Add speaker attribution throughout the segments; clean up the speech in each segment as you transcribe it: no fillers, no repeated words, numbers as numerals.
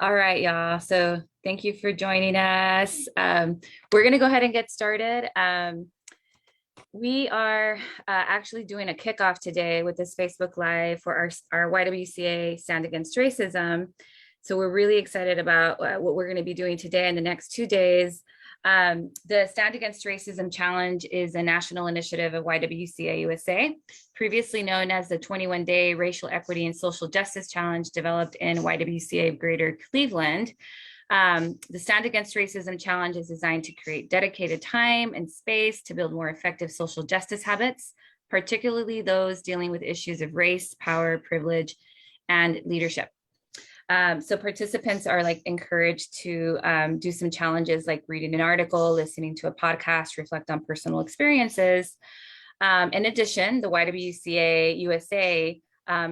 Speaker 1: All right, y'all. So thank you for joining us. We're going to go ahead and get started. We are actually doing a kickoff today with this Facebook Live for our YWCA Stand Against Racism. So we're really excited about what we're going to be doing today and the next 2 days. The Stand Against Racism Challenge is a national initiative of YWCA USA, previously known as the 21-Day Racial Equity and Social Justice Challenge, developed in YWCA of Greater Cleveland. The Stand Against Racism Challenge is designed to create dedicated time and space to build more effective social justice habits, particularly those dealing with issues of race, power, privilege, and leadership. So participants are encouraged to do some challenges like reading an article, listening to a podcast, reflect on personal experiences. In addition, the YWCA USA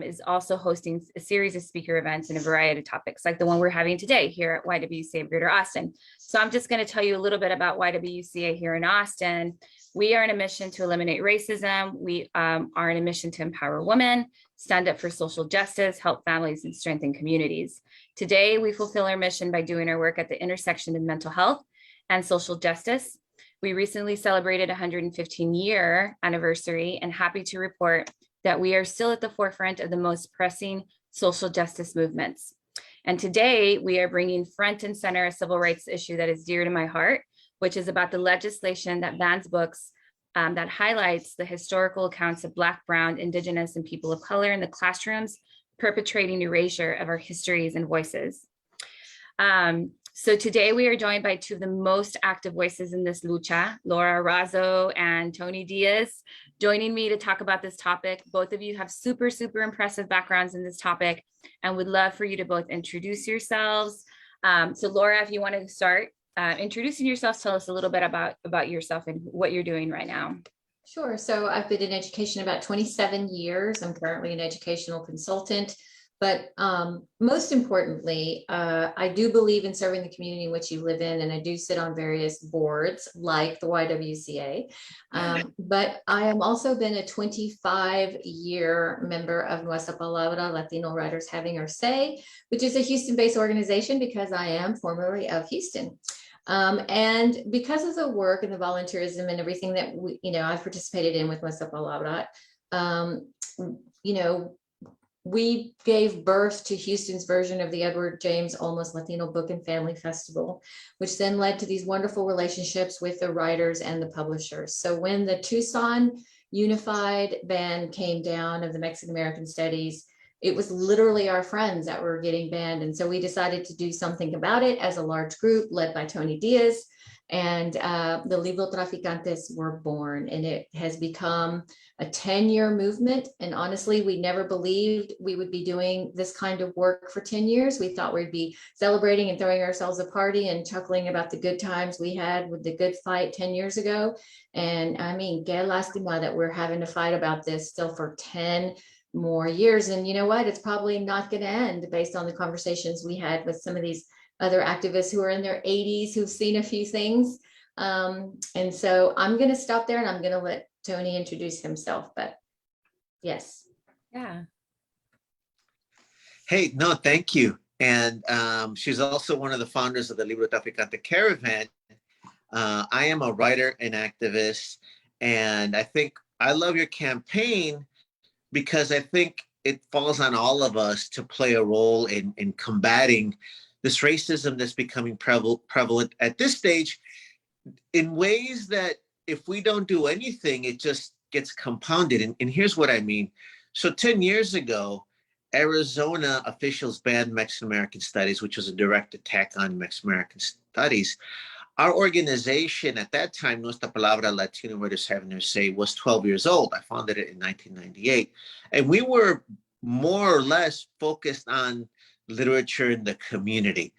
Speaker 1: is also hosting a series of speaker events in a variety of topics, like the one we're having today here at YWCA of Greater Austin. So I'm just going to tell you a little bit about YWCA here in Austin. We are on a mission to eliminate racism. We are on a mission to empower women, stand up for social justice, help families, and strengthen communities. Today, we fulfill our mission by doing our work at the intersection of mental health and social justice. We recently celebrated 115-year anniversary and happy to report that we are still at the forefront of the most pressing social justice movements. And today we are bringing front and center a civil rights issue that is dear to my heart, which is about the legislation that bans books that highlights the historical accounts of Black, Brown, Indigenous, and people of color in the classrooms, perpetrating erasure of our histories and voices. So today we are joined by two of the most active voices in this lucha, Razo and Tony Diaz, joining me to talk about this topic. Both of you have super, super impressive backgrounds in this topic and would love for you to both introduce yourselves. So Laura, if you want to start introducing yourself, tell us a little bit about yourself and what you're doing right now.
Speaker 2: Sure. So I've been in education about 27 years. I'm currently an educational consultant. But most importantly, I do believe in serving the community in which you live in, and I do sit on various boards like the YWCA. But I have also been a 25-year member of Nuestra Palabra, Latino Writers Having Our Say, which is a Houston-based organization because I am formerly of Houston. And because of the work and the volunteerism and everything that I've participated in with Nuestra Palabra, we gave birth to Houston's version of the Edward James Olmos Latino Book and Family Festival, which then led to these wonderful relationships with the writers and the publishers. So when the Tucson Unified ban came down of the Mexican American Studies, it was literally our friends that were getting banned. And so we decided to do something about it as a large group led by Tony Diaz. And the Librotraficantes were born, and it has become a 10-year movement. And honestly, we never believed we would be doing this kind of work for 10 years. We thought we'd be celebrating and throwing ourselves a party and chuckling about the good times we had with the good fight 10 years ago. And I mean, que lástima that we're having to fight about this still for 10 more years. And you know what? It's probably not going to end based on the conversations we had with some of these other activists who are in their 80s who've seen a few things. And so I'm going to stop there and I'm going to let Tony introduce himself, but yes.
Speaker 1: Yeah.
Speaker 3: Hey, no, thank you. And she's also one of the founders of the Librotraficante Caravan. I am a writer and activist, and I think I love your campaign because I think it falls on all of us to play a role in combating this racism that's becoming prevalent at this stage in ways that if we don't do anything, it just gets compounded. And here's what I mean. So 10 years ago, Arizona officials banned Mexican American Studies, which was a direct attack on Mexican American Studies. Our organization at that time, Nuestra Palabra, Latino Writers Having Their Say, was 12 years old. I founded it in 1998. And we were more or less focused on literature in the community.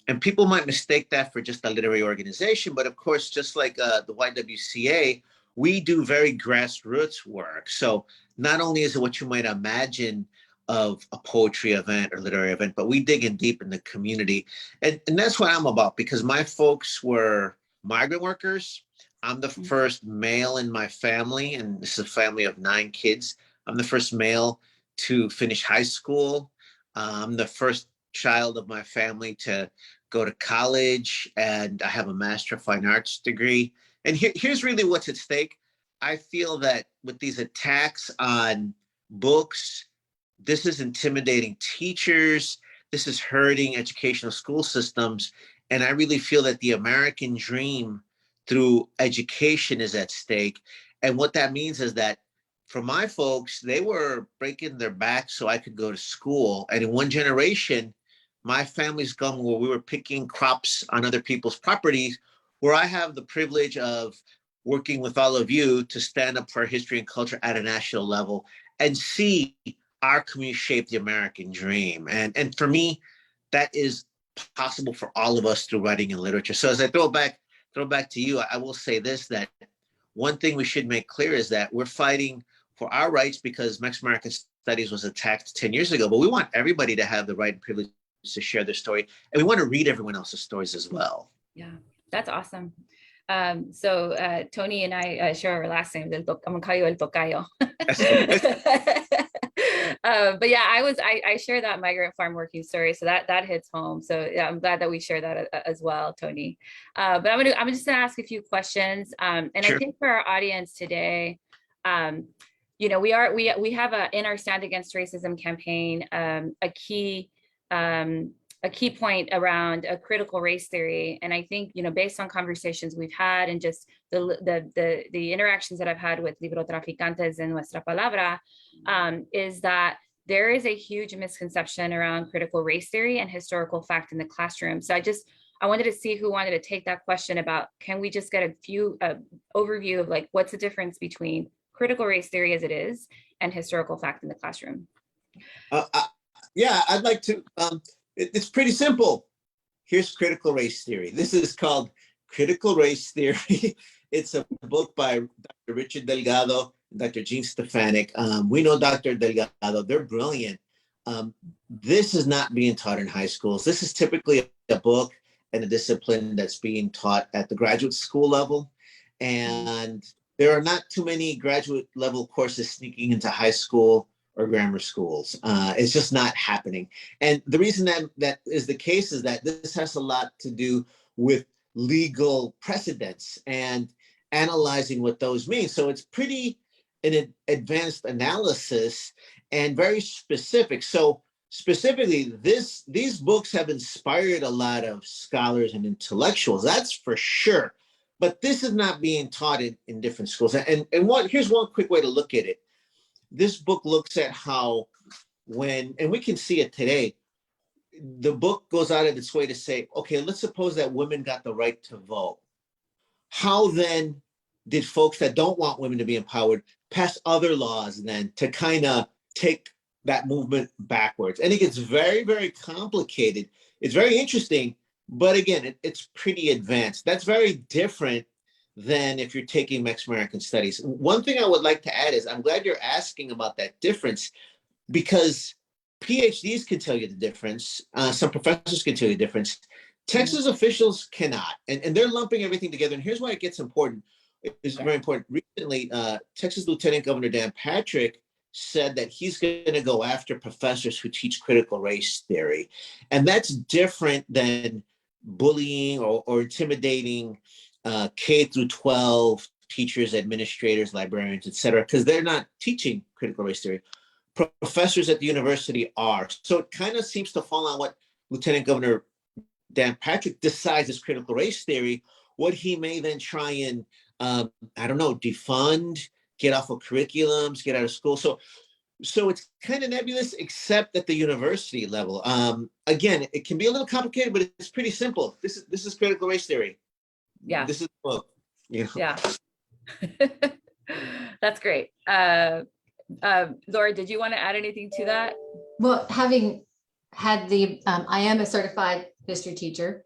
Speaker 3: And people might mistake that for just a literary organization. But of course, just like the YWCA, we do very grassroots work. So not only is it what you might imagine of a poetry event or literary event, but we dig in deep in the community. And that's what I'm about, because my folks were migrant workers. I'm the first male in my family, and this is a family of 9 kids. I'm the first male to finish high school. I'm the first child of my family to go to college, and I have a Master of Fine Arts degree. And here's really what's at stake. I feel that with these attacks on books, this is intimidating teachers. This is hurting educational school systems. And I really feel that the American dream through education is at stake. And what that means is that for my folks, they were breaking their backs so I could go to school. And in one generation, my family's gone where we were picking crops on other people's properties, where I have the privilege of working with all of you to stand up for history and culture at a national level and see our community shape the American dream. And for me, that is possible for all of us through writing and literature. So as I throw back to you, I will say this, that one thing we should make clear is that we're fighting for our rights because Mexican American Studies was attacked 10 years ago, but we want everybody to have the right and privilege to share their story. And we want to read everyone else's stories as well.
Speaker 1: Yeah, that's awesome. So Tony and I share our last name. I'm gonna call you El Tocayo. But yeah, I share that migrant farm working story, so that hits home. So yeah, I'm glad that we share that as well, Tony. But I'm just gonna ask a few questions. And sure. I think for our audience today, you know, we have in our Stand Against Racism campaign a key point around a critical race theory. And I think, you know, based on conversations we've had and just the interactions that I've had with Librotraficantes and Nuestra Palabra, is that there is a huge misconception around critical race theory and historical fact in the classroom. So I wanted to see who wanted to take that question about, can we just get a few overview of like, what's the difference between critical race theory as it is and historical fact in the classroom?
Speaker 3: Yeah, I'd like to. It's pretty simple. Here's critical race theory. This is called Critical Race Theory. It's a book by Dr. Richard Delgado, Dr. Jean Stefanik. We know Dr. Delgado, they're brilliant. This is not being taught in high schools. This is typically a book and a discipline that's being taught at the graduate school level. And there are not too many graduate level courses sneaking into high school or grammar schools. It's just not happening. And the reason that is the case is that this has a lot to do with legal precedents and analyzing what those mean. So it's pretty an advanced analysis and very specific. So specifically, these books have inspired a lot of scholars and intellectuals, that's for sure. But this is not being taught in different schools. And here's one quick way to look at it. This book looks at how and we can see it today, the book goes out of its way to say, okay, let's suppose that women got the right to vote. How then did folks that don't want women to be empowered pass other laws then to kind of take that movement backwards? And it gets very, very complicated. It's very interesting, but again, it's pretty advanced. That's very different than if you're taking Mexican American Studies. One thing I would like to add is I'm glad you're asking about that difference, because PhDs can tell you the difference. Some professors can tell you the difference. Texas officials cannot, and they're lumping everything together. And here's why it gets important. It's very important. Recently, Texas Lieutenant Governor Dan Patrick said that he's going to go after professors who teach critical race theory. And that's different than bullying or intimidating K through 12 teachers, administrators, librarians, et cetera, because they're not teaching critical race theory. Professors at the university are. So it kind of seems to fall on what Lieutenant Governor Dan Patrick decides is critical race theory, what he may then try and, defund, get off of curriculums, get out of school. So it's kind of nebulous, except at the university level. Again, it can be a little complicated, but it's pretty simple. This is critical race theory.
Speaker 1: Yeah.
Speaker 3: This is the book. You know?
Speaker 1: Yeah. That's great. Laura, did you want to add anything to that?
Speaker 2: Well, having had I am a certified history teacher,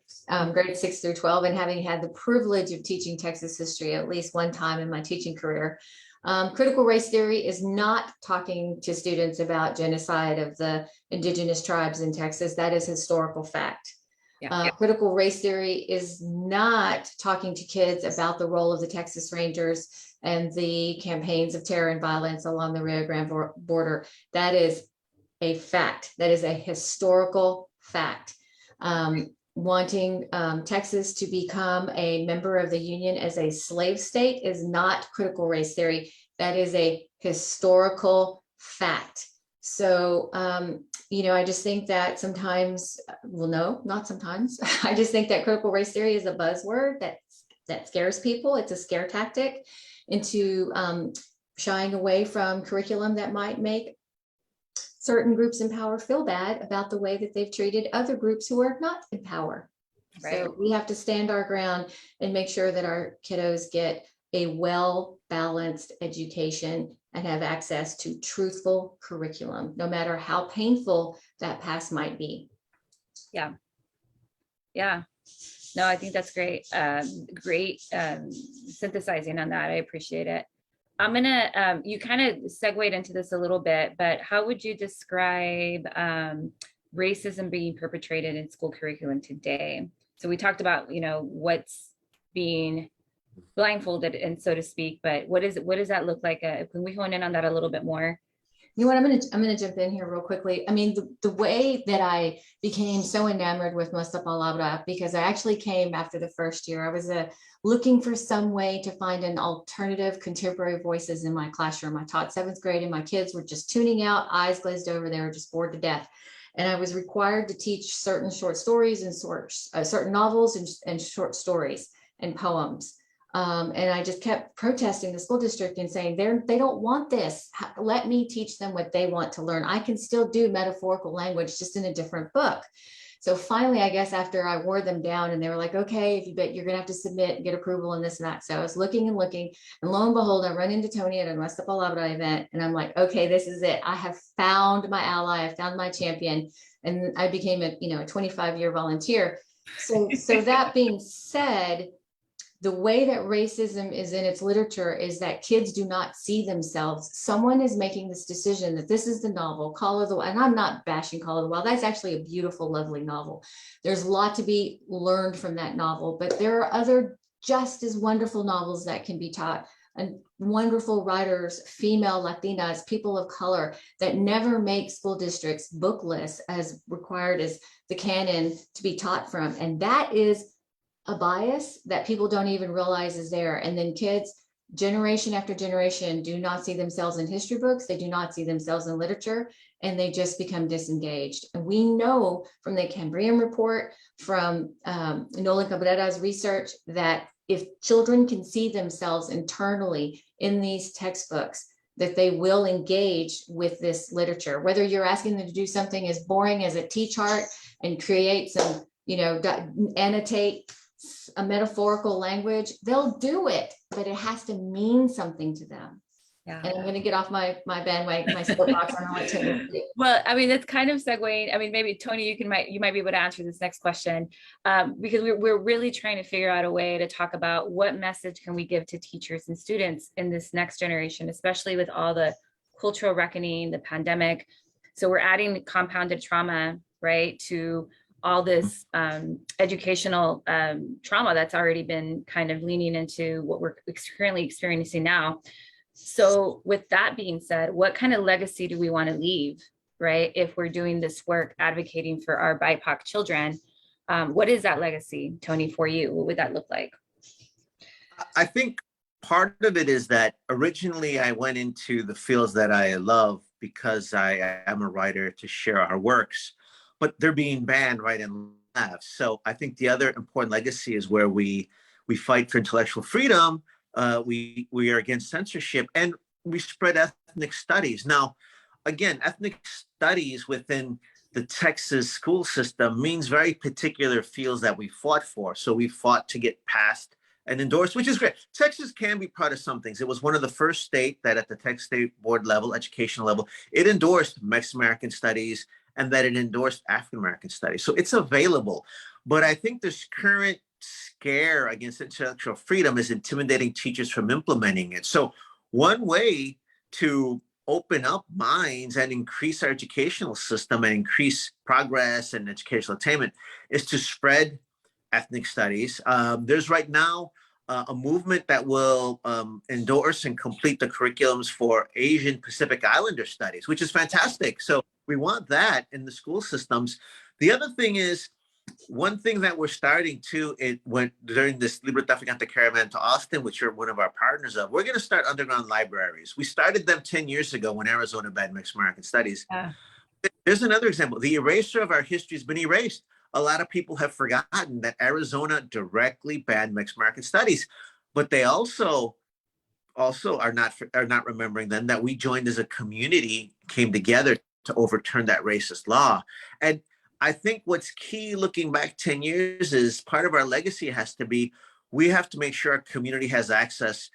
Speaker 2: grade 6 through 12, and having had the privilege of teaching Texas history at least one time in my teaching career, critical race theory is not talking to students about genocide of the indigenous tribes in Texas. That is historical fact. Yeah. Critical race theory is not talking to kids about the role of the Texas Rangers and the campaigns of terror and violence along the Rio Grande border. That is a fact. That is a historical fact. Wanting Texas to become a member of the Union as a slave state is not critical race theory. That is a historical fact. So, I just think that sometimes, well, no, not sometimes. I just think that critical race theory is a buzzword that scares people. It's a scare tactic into shying away from curriculum that might make certain groups in power feel bad about the way that they've treated other groups who are not in power.
Speaker 1: Right.
Speaker 2: So we have to stand our ground and make sure that our kiddos get a well-balanced education and have access to truthful curriculum, no matter how painful that past might be.
Speaker 1: Yeah. Yeah. No, I think that's great. Great synthesizing on that. I appreciate it. I'm gonna, you kind of segued into this a little bit, but how would you describe racism being perpetrated in school curriculum today? So we talked about, what's being blindfolded and so to speak, but what does that look like? Can we hone in on that a little bit more?
Speaker 2: You know what, I'm gonna jump in here real quickly. I mean, the way that I became so enamored with Nuestra Palabra, because I actually came after the first year. I was looking for some way to find an alternative contemporary voices in my classroom. I taught 7th grade and my kids were just tuning out, eyes glazed over. They were just bored to death. And I was required to teach certain short stories and certain novels and short stories and poems. And I just kept protesting the school district and saying, they don't want this. Let me teach them what they want to learn. I can still do metaphorical language, just in a different book. So finally, I guess after I wore them down and they were like, okay, if you bet, you're going to have to submit and get approval and this and that. So I was looking and looking, and lo and behold, I run into Tony at a Nuestra Palabra event. And I'm like, okay, this is it. I have found my ally. I found my champion. And I became a 25-year volunteer. So that being said, the way that racism is in its literature is that kids do not see themselves. Someone is making this decision that this is the novel, Call of the Wild. And I'm not bashing Call of the Wild. That's actually a beautiful, lovely novel. There's a lot to be learned from that novel, but there are other just as wonderful novels that can be taught. And wonderful writers, female, Latinas, people of color, that never make school districts book lists as required as the canon to be taught from. And that is a bias that people don't even realize is there. And then kids, generation after generation, do not see themselves in history books. They do not see themselves in literature, and they just become disengaged. And we know from the Cambrian report, from Nolan Cabrera's research, that if children can see themselves internally in these textbooks, that they will engage with this literature. Whether you're asking them to do something as boring as a T-chart and create some, annotate a metaphorical language, they'll do it, but it has to mean something to them.
Speaker 1: Yeah.
Speaker 2: And I'm going to get off my bandwagon, my soapbox. I don't want to.
Speaker 1: Well, I mean, that's kind of segueing. I mean, maybe Tony, you might be able to answer this next question, because we're really trying to figure out a way to talk about what message can we give to teachers and students in this next generation, especially with all the cultural reckoning, the pandemic. So we're adding compounded trauma, right, to all this educational trauma that's already been kind of leaning into what we're currently experiencing now. So with that being said, what kind of legacy do we want to leave, right? If we're doing this work, advocating for our BIPOC children, what is that legacy, Tony, for you? What would that look like?
Speaker 3: I think part of it is that originally I went into the fields that I love because I am a writer to share our works, but they're being banned right and left. So I think the other important legacy is where we fight for intellectual freedom. We are against censorship, and we spread ethnic studies. Now, again, ethnic studies within the Texas school system means very particular fields that we fought for. So we fought to get passed and endorsed, which is great. Texas can be proud of some things. It was one of the first states that at the Texas State Board level, educational level, it endorsed Mexican-American studies and that it endorsed African-American studies. So it's available. But I think this current scare against intellectual freedom is intimidating teachers from implementing it. So one way to open up minds and increase our educational system and increase progress and educational attainment is to spread ethnic studies. There's right now a movement that will endorse and complete the curriculums for Asian Pacific Islander studies, which is fantastic. So we want that in the school systems The other thing is, one thing that we're starting to, it went during this Librotraficante Caravan to Austin, which you're one of our partners of, we're going to start underground libraries. We started them 10 years ago when Arizona banned Mixed American Studies.
Speaker 1: Yeah.
Speaker 3: There's another example. The erasure of our history has been erased. A lot of people have forgotten that Arizona directly banned Mixed American Studies, but they also are not remembering then that we joined as a community, came together to overturn that racist law. And I think what's key looking back 10 years is part of our legacy has to be, we have to make sure our community has access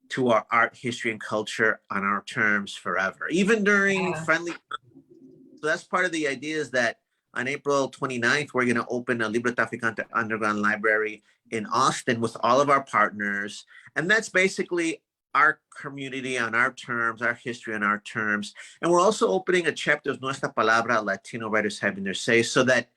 Speaker 3: to our art, history, and culture on our terms forever, even during friendly. So that's part of the idea, is that on April 29th, we're going to open a Librotraficante underground library in Austin with all of our partners. And that's basically our community on our terms, our history on our terms. And we're also opening a chapter of Nuestra Palabra, Latino writers having their say, so that,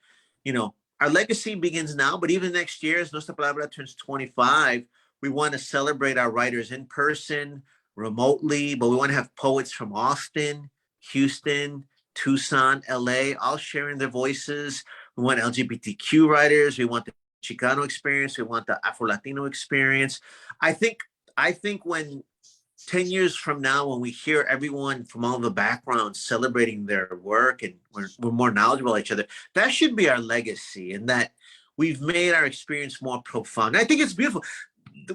Speaker 3: our legacy begins now, but even next year, as Nuestra Palabra turns 25, we want to celebrate our writers in person, remotely, but we want to have poets from Austin, Houston, Tucson, LA, all sharing their voices. We want LGBTQ writers. We want the Chicano experience. We want the Afro-Latino experience. I think when 10 years from now, when we hear everyone from all the backgrounds celebrating their work and we're more knowledgeable of each other, that should be our legacy, and that we've made our experience more profound. I think it's beautiful.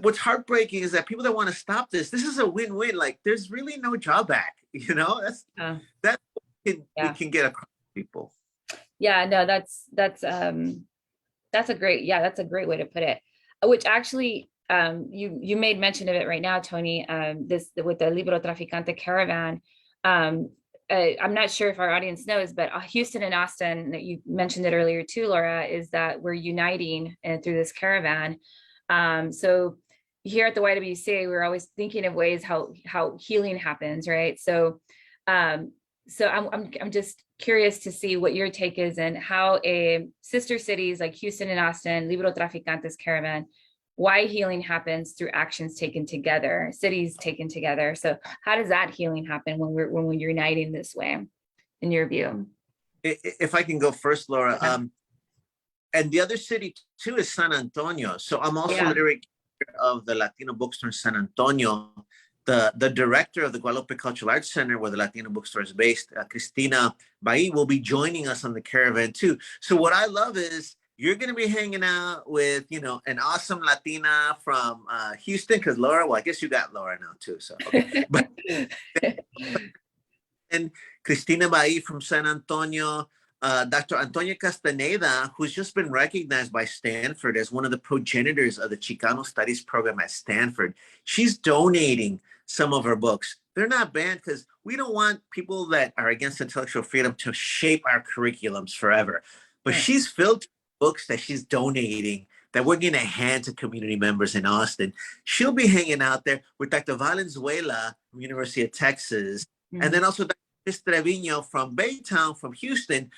Speaker 3: What's heartbreaking is that people that want to stop this is a win-win. Like, there's really no drawback, that's we can get across to people.
Speaker 1: Yeah, no, that's a great way to put it, which actually, you made mention of it right now, Tony, this with the Librotraficante Caravan. I'm not sure if our audience knows, but Houston and Austin, that you mentioned it earlier too, Laura, is that we're uniting through this caravan. So here at the YWCA, we're always thinking of ways how healing happens, right? So I'm just curious to see what your take is, and how a sister cities like Houston and Austin, Librotraficantes Caravan, why healing happens through actions taken together, cities taken together. So how does that healing happen when we're uniting this way, in your view?
Speaker 3: If I can go first, Laura. And the other city too is San Antonio. So I'm also lyric of the Latino bookstore in San Antonio. The director of the Guadalupe Cultural Arts Center, where the Latino bookstore is based, Cristina Bai, will be joining us on the caravan too. So what I love is, you're going to be hanging out with, an awesome Latina from Houston, because Laura, well, I guess you got Laura now too. So, okay. But, and Cristina Bai from San Antonio, Dr. Antonia Castaneda, who's just been recognized by Stanford as one of the progenitors of the Chicano Studies program at Stanford. She's donating some of her books. They're not banned because we don't want people that are against intellectual freedom to shape our curriculums forever. But she's filled books that she's donating that we're going to hand to community members in Austin. She'll be hanging out there with Dr. Valenzuela from University of Texas, and then also Dr. Trevino from Baytown, from Houston.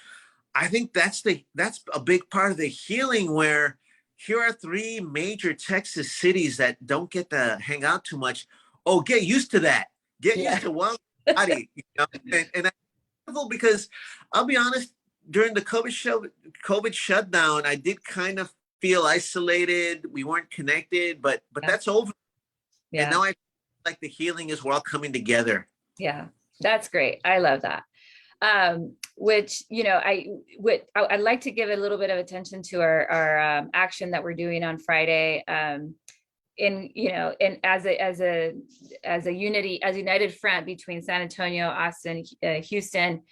Speaker 3: I think that's a big part of the healing, where here are three major Texas cities that don't get to hang out too much. Oh, get used to that. Get used to one body. And that's beautiful, because I'll be honest, during the COVID shutdown, I did kind of feel isolated. We weren't connected, but that's over. And now I feel like the healing is we're all coming together.
Speaker 1: Yeah, that's great. I love that. Which, I'd like to give a little bit of attention to our action that we're doing on Friday. And as a united front between San Antonio, Austin, Houston.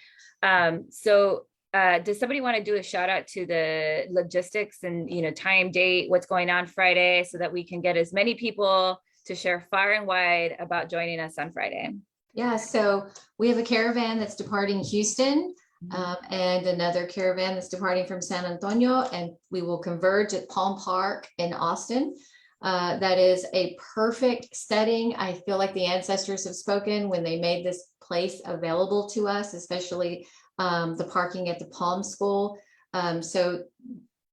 Speaker 1: Does somebody want to do a shout out to the logistics and, time, date, what's going on Friday, so that we can get as many people to share far and wide about joining us on Friday?
Speaker 2: Yeah, so we have a caravan that's departing Houston, and another caravan that's departing from San Antonio, and we will converge at Palm Park in Austin. That is a perfect setting. I feel like the ancestors have spoken when they made this place available to us, especially the parking at the Palm School. So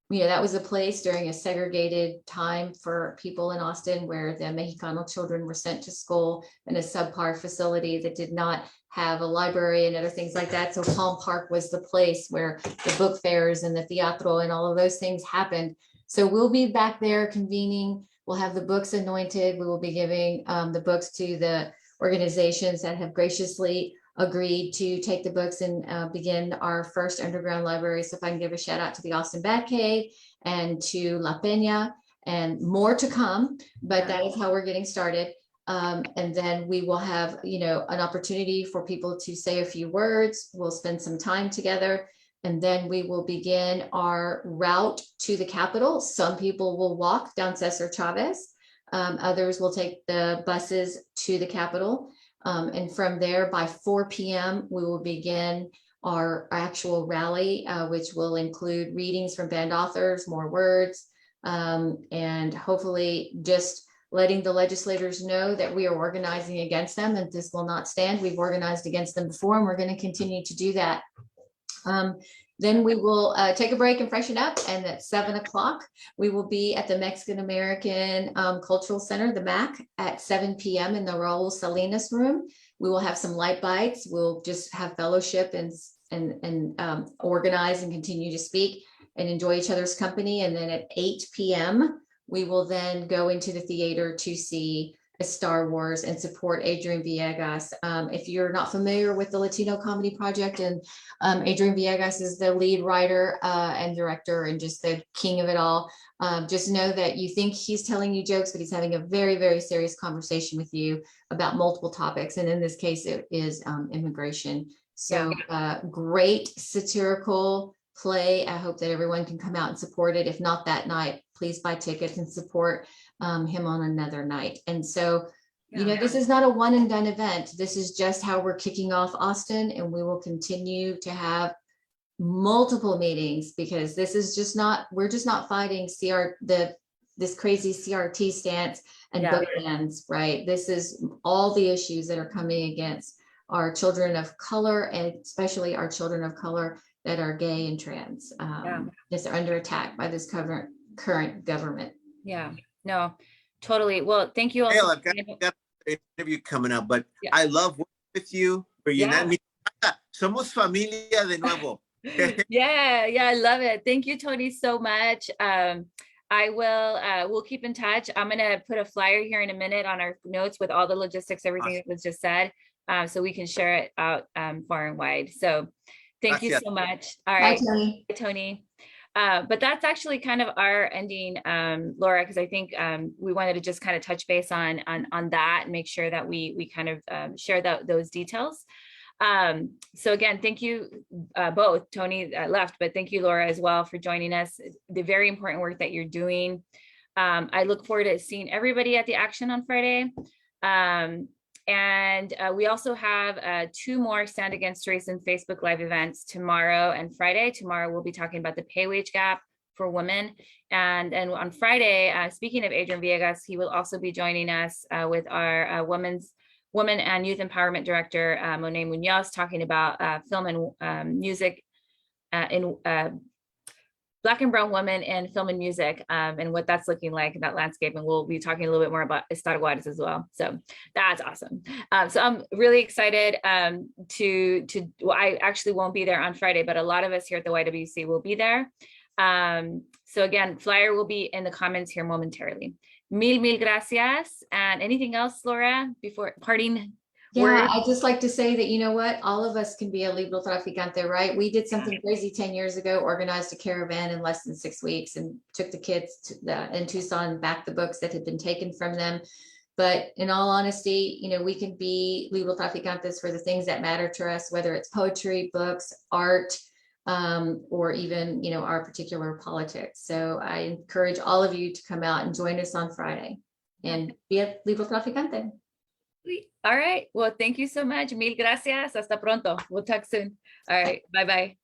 Speaker 2: that was a place during a segregated time for people in Austin where the Mexicano children were sent to school in a subpar facility that did not have a library and other things like that. So Palm Park was the place where the book fairs and the teatro and all of those things happened. So we'll be back there convening. We'll have the books anointed. We will be giving the books to the organizations that have graciously agreed to take the books and begin our first underground library. So if I can give a shout out to the Austin Batcave and to La Peña, and more to come, but that is how we're getting started. And then we will have, an opportunity for people to say a few words. We'll spend some time together, and then we will begin our route to the Capitol. Some people will walk down Cesar Chavez. Others will take the buses to the Capitol. And from there, by 4 p.m., we will begin our actual rally, which will include readings from banned authors, more words, and hopefully just letting the legislators know that we are organizing against them and this will not stand. We've organized against them before, and we're going to continue to do that. Then we will take a break and freshen up. And at 7 o'clock, we will be at the Mexican American Cultural Center, the MAC, at 7 p.m. in the Raul Salinas room. We will have some light bites. We'll just have fellowship and organize and continue to speak and enjoy each other's company. And then at 8 p.m., we will then go into the theater to see a Star Wars and support Adrian Villegas. If you're not familiar with the Latino Comedy Project, and Adrian Villegas is the lead writer and director and just the king of it all, just know that you think he's telling you jokes, but he's having a very, very serious conversation with you about multiple topics. And in this case, it is immigration. So great satirical play. I hope that everyone can come out and support it. If not that night, please buy tickets and support him on another night. And so, this is not a one and done event. This is just how we're kicking off Austin, and we will continue to have multiple meetings because this is just not, we're just not fighting this crazy CRT stance and book bans, right? This is all the issues that are coming against our children of color, and especially our children of color that are gay and trans. They're under attack by this current government.
Speaker 1: Yeah, no, totally. Well, thank you all.
Speaker 3: Hey, I've got an interview coming up, but I love working with you. Somos familia de nuevo.
Speaker 1: Yeah, I love it. Thank you, Tony, so much. We'll keep in touch. I'm gonna put a flyer here in a minute on our notes with all the logistics, everything that was just said, so we can share it out far and wide. So thank you so much. All right.
Speaker 2: Bye, Tony.
Speaker 1: Bye, Tony. But that's actually kind of our ending, Laura, because I think we wanted to just kind of touch base on that and make sure that we kind of share those details. So again, thank you both. Tony left, but thank you, Laura, as well, for joining us. The very important work that you're doing. I look forward to seeing everybody at the action on Friday. And we also have 2 more Stand Against Racism Facebook Live events tomorrow and Friday. Tomorrow, we'll be talking about the pay wage gap for women. And on Friday, speaking of Adrian Villegas, he will also be joining us with our Women and Youth Empowerment Director, Monet Munoz, talking about film and music in Black and brown women in film and music, and what that's looking like in that landscape. And we'll be talking a little bit more about Estado Juarez as well. So that's awesome. So I'm really excited well, I actually won't be there on Friday, but a lot of us here at the YWCA will be there. So again, flyer will be in the comments here momentarily. Mil gracias. And anything else, Laura, before parting?
Speaker 2: I'd just like to say that, you know what, all of us can be a Librotraficante, right? We did something crazy 10 years ago, organized a caravan in less than 6 weeks and took the kids in Tucson back the books that had been taken from them. But in all honesty, we can be Librotraficantes for the things that matter to us, whether it's poetry, books, art, or even, our particular politics. So I encourage all of you to come out and join us on Friday and be a Librotraficante.
Speaker 1: All right. Well, thank you so much. Mil gracias. Hasta pronto. We'll talk soon. All right. Bye-bye.